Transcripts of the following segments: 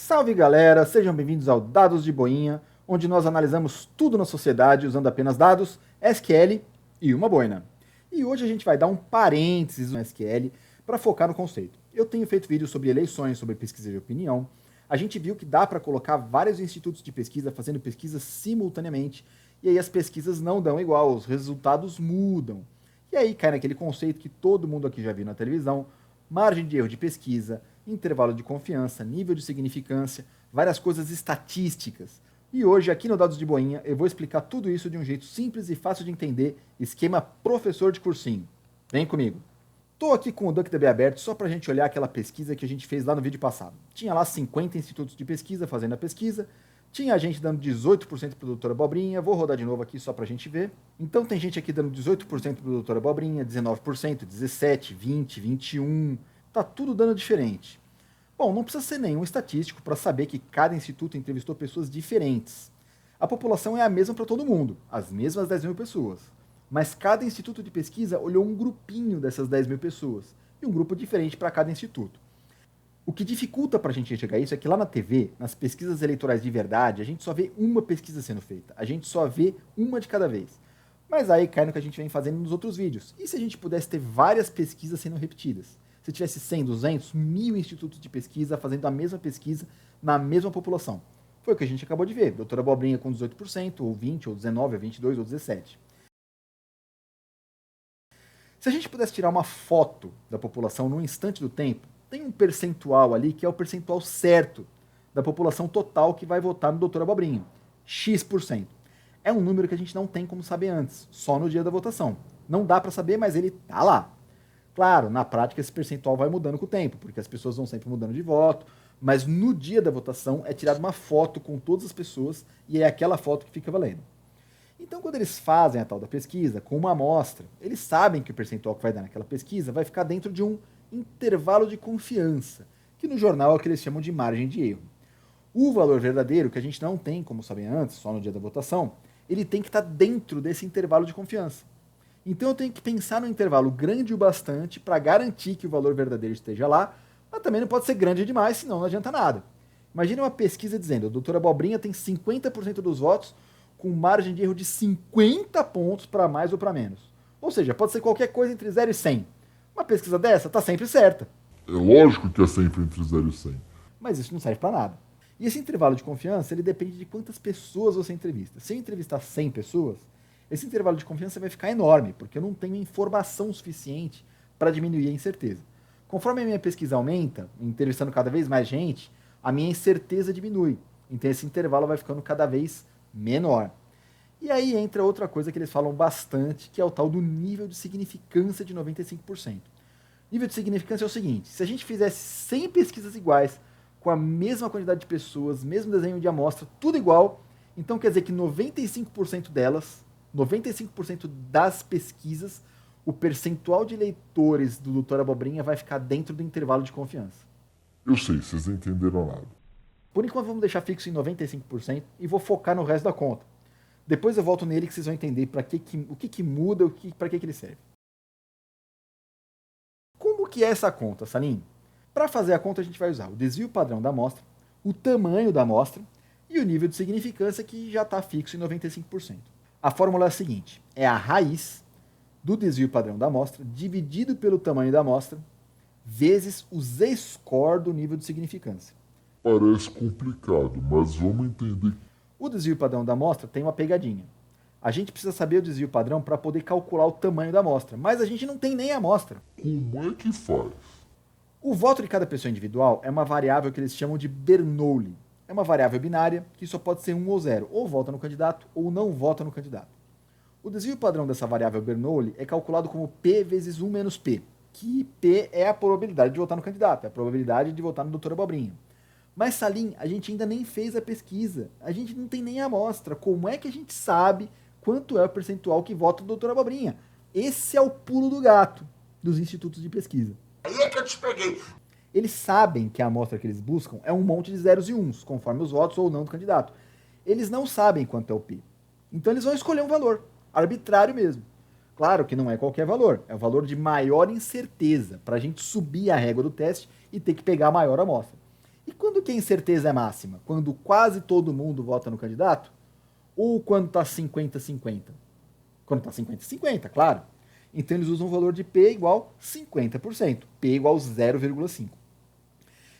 Salve galera, sejam bem-vindos ao Dados de Boinha, onde nós analisamos tudo na sociedade usando apenas dados, SQL e uma boina. E hoje a gente vai dar um parênteses no SQL para focar no conceito. Eu tenho feito vídeos sobre eleições, sobre pesquisa de opinião. A gente viu que dá para colocar vários institutos de pesquisa fazendo pesquisa simultaneamente, e aí as pesquisas não dão igual, os resultados mudam. E aí cai naquele conceito que todo mundo aqui já viu na televisão: margem de erro de pesquisa, intervalo de confiança, nível de significância, várias coisas estatísticas. E hoje, aqui no Dados de Boinha, eu vou explicar tudo isso de um jeito simples e fácil de entender, esquema professor de cursinho. Vem comigo. Estou aqui com o DuckDB aberto só para a gente olhar aquela pesquisa que a gente fez lá no vídeo passado. Tinha lá 50 institutos de pesquisa fazendo a pesquisa, tinha gente dando 18% para o Doutor Abobrinha, vou rodar de novo aqui só para a gente ver. Então tem gente aqui dando 18% para o Doutor Abobrinha, 19%, 17%, 20%, 21%, tá tudo dando diferente. Bom, não precisa ser nenhum estatístico para saber que cada instituto entrevistou pessoas diferentes. A população é a mesma para todo mundo, as mesmas 10 mil pessoas. Mas cada instituto de pesquisa olhou um grupinho dessas 10 mil pessoas, e um grupo diferente para cada instituto. O que dificulta para a gente enxergar isso é que lá na TV, nas pesquisas eleitorais de verdade, a gente só vê uma pesquisa sendo feita, a gente só vê uma de cada vez. Mas aí cai no que a gente vem fazendo nos outros vídeos. E se a gente pudesse ter várias pesquisas sendo repetidas? Se tivesse 100, 200, 1000 institutos de pesquisa fazendo a mesma pesquisa na mesma população. Foi o que a gente acabou de ver. Doutora Abobrinha com 18%, ou 20%, ou 19%, ou 22%, ou 17%. Se a gente pudesse tirar uma foto da população num instante do tempo, tem um percentual ali que é o percentual certo da população total que vai votar no Doutor Abobrinha. X%. É um número que a gente não tem como saber antes, só no dia da votação. Não dá para saber, mas ele tá lá. Claro, na prática esse percentual vai mudando com o tempo, porque as pessoas vão sempre mudando de voto, mas no dia da votação é tirada uma foto com todas as pessoas e é aquela foto que fica valendo. Então, quando eles fazem a tal da pesquisa, com uma amostra, eles sabem que o percentual que vai dar naquela pesquisa vai ficar dentro de um intervalo de confiança, que no jornal é o que eles chamam de margem de erro. O valor verdadeiro, que a gente não tem como saber antes, só no dia da votação, ele tem que estar dentro desse intervalo de confiança. Então eu tenho que pensar no intervalo grande o bastante para garantir que o valor verdadeiro esteja lá, mas também não pode ser grande demais, senão não adianta nada. Imagina uma pesquisa dizendo: a doutora Abobrinha tem 50% dos votos com margem de erro de 50 pontos para mais ou para menos. Ou seja, pode ser qualquer coisa entre 0 e 100. Uma pesquisa dessa está sempre certa. É lógico que é sempre entre 0 e 100. Mas isso não serve para nada. E esse intervalo de confiança, ele depende de quantas pessoas você entrevista. Se eu entrevistar 100 pessoas, esse intervalo de confiança vai ficar enorme, porque eu não tenho informação suficiente para diminuir a incerteza. Conforme a minha pesquisa aumenta, entrevistando cada vez mais gente, a minha incerteza diminui. Então esse intervalo vai ficando cada vez menor. E aí entra outra coisa que eles falam bastante, que é o tal do nível de significância de 95%. Nível de significância é o seguinte: se a gente fizesse 100 pesquisas iguais, com a mesma quantidade de pessoas, mesmo desenho de amostra, tudo igual, então quer dizer que 95% delas, 95% das pesquisas, o percentual de leitores do Doutor Abobrinha vai ficar dentro do intervalo de confiança. Eu sei, vocês não entenderam nada. Por enquanto vamos deixar fixo em 95% e vou focar no resto da conta. Depois eu volto nele que vocês vão entender o que muda, para que ele serve. Como que é essa conta, Salim? Para fazer a conta a gente vai usar o desvio padrão da amostra, o tamanho da amostra e o nível de significância que já está fixo em 95%. A fórmula é a seguinte: é a raiz do desvio padrão da amostra dividido pelo tamanho da amostra vezes o z-score do nível de significância. Parece complicado, mas vamos entender. O desvio padrão da amostra tem uma pegadinha. A gente precisa saber o desvio padrão para poder calcular o tamanho da amostra, mas a gente não tem nem a amostra. Como é que faz? O voto de cada pessoa individual é uma variável que eles chamam de Bernoulli. É uma variável binária que só pode ser 1 ou 0, ou vota no candidato ou não vota no candidato. O desvio padrão dessa variável Bernoulli é calculado como P vezes 1 menos P, que P é a probabilidade de votar no candidato, é a probabilidade de votar no Doutor Abobrinha. Mas, Salim, a gente ainda nem fez a pesquisa, a gente não tem nem a amostra. Como é que a gente sabe quanto é o percentual que vota no Doutor Abobrinha? Esse é o pulo do gato dos institutos de pesquisa. Aí é que eu te peguei. Eles sabem que a amostra que eles buscam é um monte de zeros e uns, conforme os votos ou não do candidato. Eles não sabem quanto é o P. Então eles vão escolher um valor, arbitrário mesmo. Claro que não é qualquer valor, é o valor de maior incerteza, para a gente subir a régua do teste e ter que pegar a maior amostra. E quando que a incerteza é máxima? Quando quase todo mundo vota no candidato? Ou quando está 50-50? Quando está 50-50, claro. Então eles usam o valor de P igual 50%. P igual 0,5.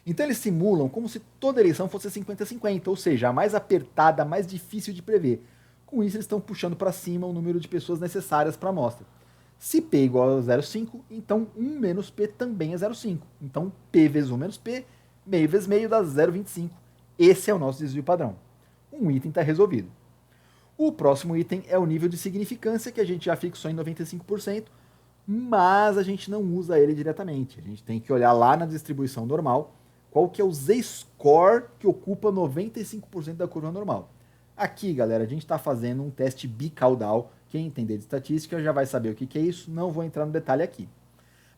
Então eles simulam como se toda eleição fosse 50-50, ou seja, a mais apertada, a mais difícil de prever. Com isso eles estão puxando para cima o número de pessoas necessárias para a amostra. Se P igual a 0,5, então 1 menos P também é 0,5. Então P vezes 1 menos P, meio vezes meio dá 0,25. Esse é o nosso desvio padrão. Um item está resolvido. O próximo item é o nível de significância, que a gente já fixou em 95%, mas a gente não usa ele diretamente. A gente tem que olhar lá na distribuição normal qual que é o Z-score que ocupa 95% da curva normal. Aqui, galera, a gente está fazendo um teste bicaudal. Quem entender de estatística já vai saber o que é isso, não vou entrar no detalhe aqui.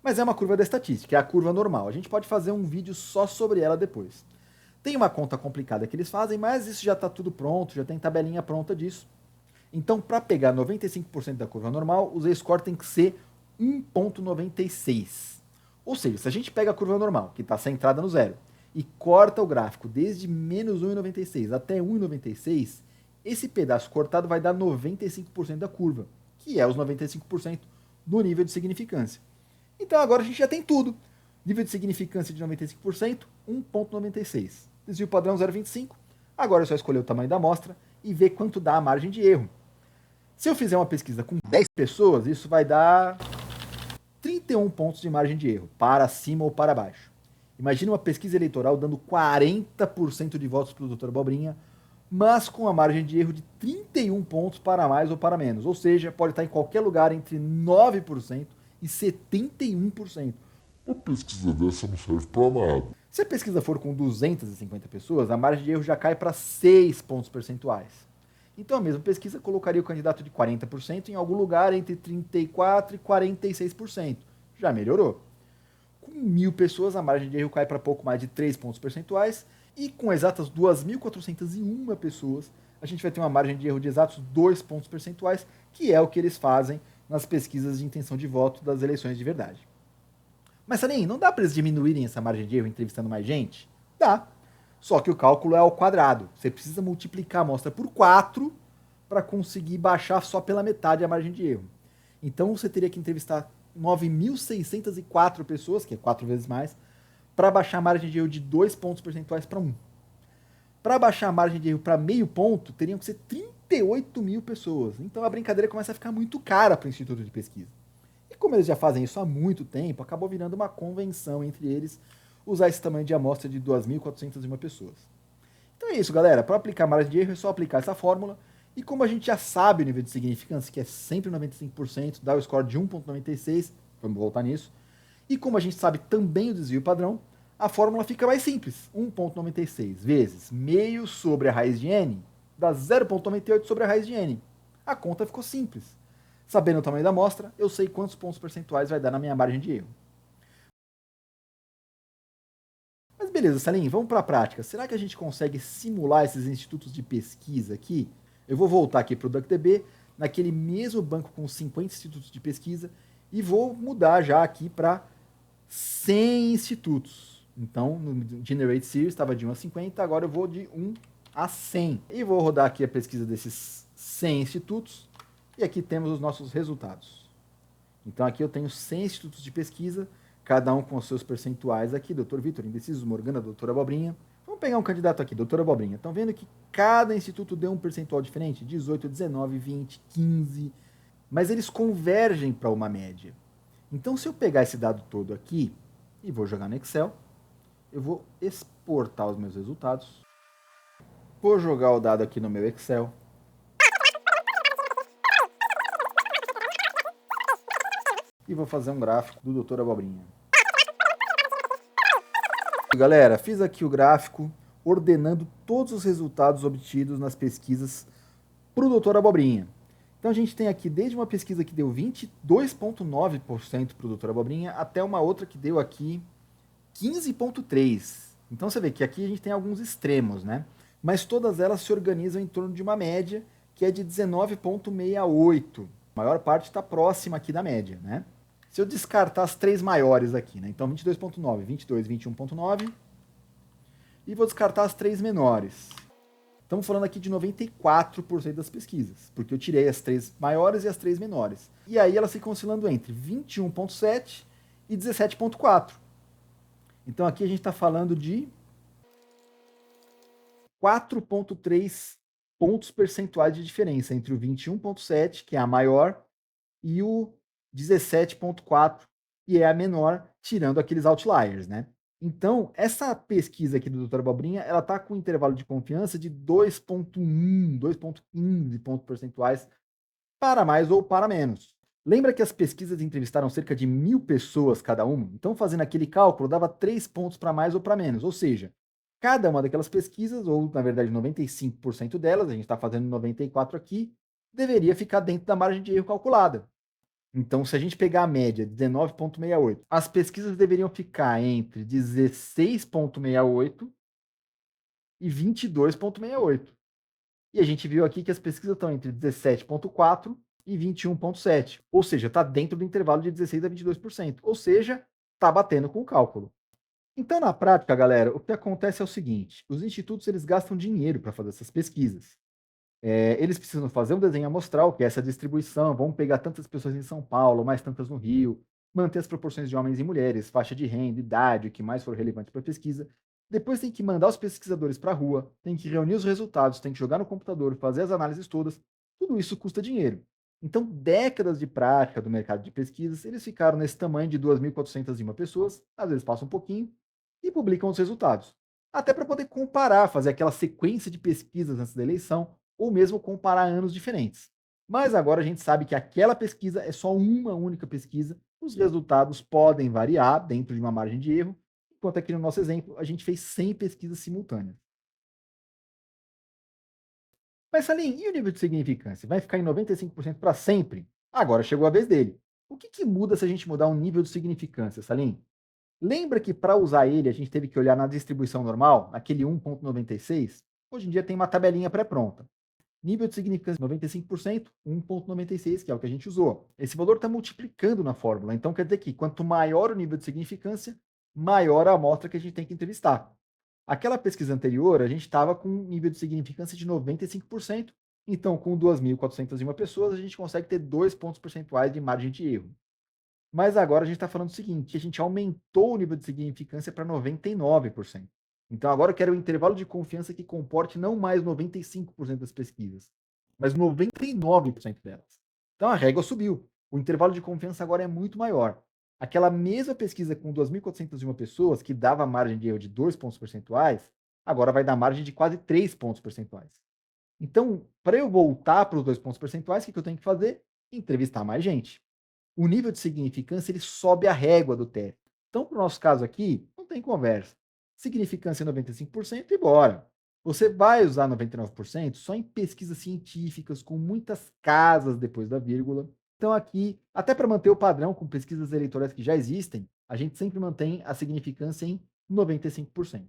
Mas é uma curva da estatística, é a curva normal. A gente pode fazer um vídeo só sobre ela depois. Tem uma conta complicada que eles fazem, mas isso já está tudo pronto, já tem tabelinha pronta disso. Então, para pegar 95% da curva normal, o Z-score tem que ser 1,96. Ou seja, se a gente pega a curva normal, que está centrada no zero, e corta o gráfico desde menos 1,96 até 1,96, esse pedaço cortado vai dar 95% da curva, que é os 95% do nível de significância. Então agora a gente já tem tudo. Nível de significância de 95%, 1,96. Desvio padrão 0,25. Agora é só escolher o tamanho da amostra e ver quanto dá a margem de erro. Se eu fizer uma pesquisa com 10 pessoas, isso vai dar 31 pontos de margem de erro, para cima ou para baixo. Imagina uma pesquisa eleitoral dando 40% de votos para o Dr. Abobrinha, mas com a margem de erro de 31 pontos para mais ou para menos. Ou seja, pode estar em qualquer lugar entre 9% e 71%. Uma pesquisa dessa não serve pra nada. Se a pesquisa for com 250 pessoas, a margem de erro já cai para 6 pontos percentuais. Então a mesma pesquisa colocaria o candidato de 40% em algum lugar entre 34% e 46%. Já melhorou. Com 1.000 pessoas, a margem de erro cai para pouco mais de 3 pontos percentuais. E com exatas 2.401 pessoas, a gente vai ter uma margem de erro de exatos 2 pontos percentuais, que é o que eles fazem nas pesquisas de intenção de voto das eleições de verdade. Mas, Salim, não dá para eles diminuírem essa margem de erro entrevistando mais gente? Dá. Só que o cálculo é ao quadrado. Você precisa multiplicar a amostra por 4 para conseguir baixar só pela metade a margem de erro. Então você teria que entrevistar 9.604 pessoas, que é 4 vezes mais, para baixar a margem de erro de 2 pontos percentuais para 1. Para baixar a margem de erro para meio ponto, teriam que ser 38.000 pessoas. Então a brincadeira começa a ficar muito cara para o Instituto de Pesquisa. E como eles já fazem isso há muito tempo, acabou virando uma convenção entre eles usar esse tamanho de amostra de 2.401 pessoas. Então é isso, galera. Para aplicar a margem de erro é só aplicar essa fórmula. E como a gente já sabe o nível de significância, que é sempre 95%, dá o score de 1,96, vamos voltar nisso. E como a gente sabe também o desvio padrão, a fórmula fica mais simples. 1,96 vezes meio sobre a raiz de n dá 0,98 sobre a raiz de n. A conta ficou simples. Sabendo o tamanho da amostra, eu sei quantos pontos percentuais vai dar na minha margem de erro. Mas beleza, Salim, vamos para a prática. Será que a gente consegue simular esses institutos de pesquisa aqui? Eu vou voltar aqui para o DuckDB, naquele mesmo banco com 50 institutos de pesquisa, e vou mudar já aqui para 100 institutos. Então, no Generate Series estava de 1 a 50, agora eu vou de 1 a 100. E vou rodar aqui a pesquisa desses 100 institutos, e aqui temos os nossos resultados. Então aqui eu tenho 100 institutos de pesquisa, cada um com os seus percentuais aqui, Dr. Vitor, Indecisos, Morgana, Dr. Abobrinha. Vamos pegar um candidato aqui, Dr. Abobrinha. Estão vendo que cada instituto deu um percentual diferente? 18, 19, 20, 15. Mas eles convergem para uma média. Então, se eu pegar esse dado todo aqui e vou jogar no Excel, eu vou exportar os meus resultados. Vou jogar o dado aqui no meu Excel. E vou fazer um gráfico do Dr. Abobrinha. Galera, fiz aqui o gráfico ordenando todos os resultados obtidos nas pesquisas para o Dr. Abobrinha. Então a gente tem aqui desde uma pesquisa que deu 22,9% para o Dr. Abobrinha até uma outra que deu aqui 15,3%. Então você vê que aqui a gente tem alguns extremos, né? Mas todas elas se organizam em torno de uma média que é de 19,68%. A maior parte está próxima aqui da média, né? Se eu descartar as três maiores aqui, né? Então 22,9, 22, 21,9, e vou descartar as 3 menores. Estamos falando aqui de 94% das pesquisas, porque eu tirei as 3 maiores e as 3 menores. E aí elas ficam oscilando entre 21,7 e 17,4. Então aqui a gente está falando de 4,3 pontos percentuais de diferença entre o 21,7, que é a maior, e o 17,4, que é a menor, tirando aqueles outliers, né? Então, essa pesquisa aqui do Dr. Abobrinha, ela está com um intervalo de confiança de 2,1, 2,15 pontos percentuais para mais ou para menos. Lembra que as pesquisas entrevistaram cerca de 1.000 pessoas cada uma? Então, fazendo aquele cálculo, dava 3 pontos para mais ou para menos. Ou seja, cada uma daquelas pesquisas, ou na verdade 95% delas, a gente está fazendo 94 aqui, deveria ficar dentro da margem de erro calculada. Então, se a gente pegar a média, 19,68, as pesquisas deveriam ficar entre 16,68 e 22,68. E a gente viu aqui que as pesquisas estão entre 17,4 e 21,7. Ou seja, está dentro do intervalo de 16% a 22%. Ou seja, está batendo com o cálculo. Então, na prática, galera, o que acontece é o seguinte: os institutos eles gastam dinheiro para fazer essas pesquisas. Eles precisam fazer um desenho amostral, que é essa distribuição, vamos pegar tantas pessoas em São Paulo, mais tantas no Rio, manter as proporções de homens e mulheres, faixa de renda, idade, o que mais for relevante para a pesquisa. Depois tem que mandar os pesquisadores para a rua, tem que reunir os resultados, tem que jogar no computador, fazer as análises todas. Tudo isso custa dinheiro. Então, décadas de prática do mercado de pesquisas, eles ficaram nesse tamanho de 2.401 pessoas, às vezes passa um pouquinho, e publicam os resultados. Até para poder comparar, fazer aquela sequência de pesquisas antes da eleição, ou mesmo comparar anos diferentes. Mas agora a gente sabe que aquela pesquisa é só uma única pesquisa, os resultados podem variar dentro de uma margem de erro, enquanto aqui no nosso exemplo a gente fez 100 pesquisas simultâneas. Mas Salim, e o nível de significância? Vai ficar em 95% para sempre? Agora chegou a vez dele. O que muda se a gente mudar o nível de significância, Salim? Lembra que para usar ele a gente teve que olhar na distribuição normal, aquele 1,96? Hoje em dia tem uma tabelinha pré-pronta. Nível de significância 95%, 1,96, que é o que a gente usou. Esse valor está multiplicando na fórmula, então quer dizer que quanto maior o nível de significância, maior a amostra que a gente tem que entrevistar. Aquela pesquisa anterior, a gente estava com um nível de significância de 95%, então com 2.401 pessoas, a gente consegue ter 2 pontos percentuais de margem de erro. Mas agora a gente está falando o seguinte, a gente aumentou o nível de significância para 99%. Então agora eu quero um intervalo de confiança que comporte não mais 95% das pesquisas, mas 99% delas. Então a régua subiu. O intervalo de confiança agora é muito maior. Aquela mesma pesquisa com 2.401 pessoas, que dava margem de erro de 2 pontos percentuais, agora vai dar margem de quase 3 pontos percentuais. Então, para eu voltar para os 2 pontos percentuais, o que eu tenho que fazer? Entrevistar mais gente. O nível de significância ele sobe a régua do teto. Então, para o nosso caso aqui, não tem conversa. Significância 95% e bora. Você vai usar 99% só em pesquisas científicas, com muitas casas depois da vírgula. Então, aqui, até para manter o padrão com pesquisas eleitorais que já existem, a gente sempre mantém a significância em 95%.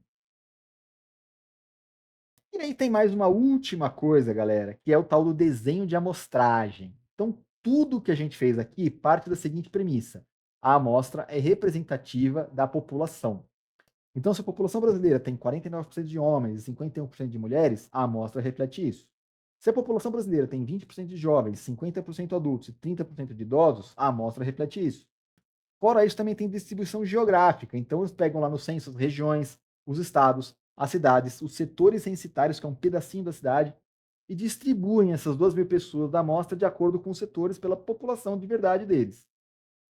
E aí tem mais uma última coisa, galera, que é o tal do desenho de amostragem. Então, tudo que a gente fez aqui parte da seguinte premissa: a amostra é representativa da população. Então, se a população brasileira tem 49% de homens e 51% de mulheres, a amostra reflete isso. Se a população brasileira tem 20% de jovens, 50% adultos e 30% de idosos, a amostra reflete isso. Fora isso, também tem distribuição geográfica. Então, eles pegam lá no censo as regiões, os estados, as cidades, os setores censitários, que é um pedacinho da cidade, e distribuem essas 2.000 pessoas da amostra de acordo com os setores pela população de verdade deles.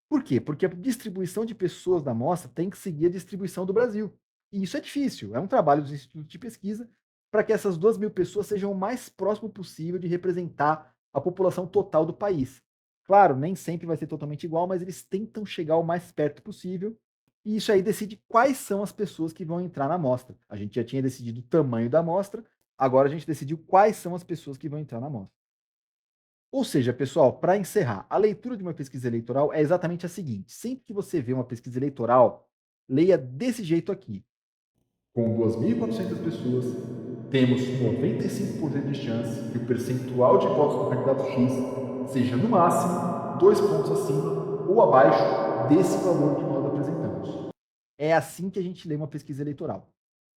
Por quê? Porque a distribuição de pessoas da amostra tem que seguir a distribuição do Brasil. E isso é difícil, é um trabalho dos institutos de pesquisa para que essas 2.000 pessoas sejam o mais próximo possível de representar a população total do país. Claro, nem sempre vai ser totalmente igual, mas eles tentam chegar o mais perto possível. E isso aí decide quais são as pessoas que vão entrar na amostra. A gente já tinha decidido o tamanho da amostra, agora a gente decidiu quais são as pessoas que vão entrar na amostra. Ou seja, pessoal, para encerrar, a leitura de uma pesquisa eleitoral é exatamente a seguinte: sempre que você vê uma pesquisa eleitoral, leia desse jeito aqui. Com 2.400 pessoas, temos 95% de chance que o percentual de votos do candidato X seja, no máximo, 2 pontos acima ou abaixo desse valor que nós apresentamos. É assim que a gente lê uma pesquisa eleitoral.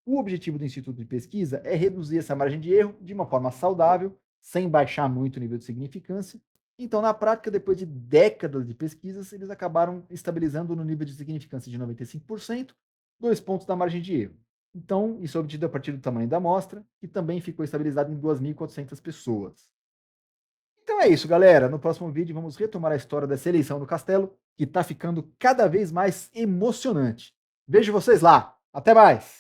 O objetivo do Instituto de Pesquisa é reduzir essa margem de erro de uma forma saudável, sem baixar muito o nível de significância. Então, na prática, depois de décadas de pesquisas, eles acabaram estabilizando no nível de significância de 95%, 2 pontos da margem de erro. Então, isso é obtido a partir do tamanho da amostra, que também ficou estabilizado em 2.400 pessoas. Então é isso, galera. No próximo vídeo vamos retomar a história dessa eleição no Castelo, que está ficando cada vez mais emocionante. Vejo vocês lá. Até mais!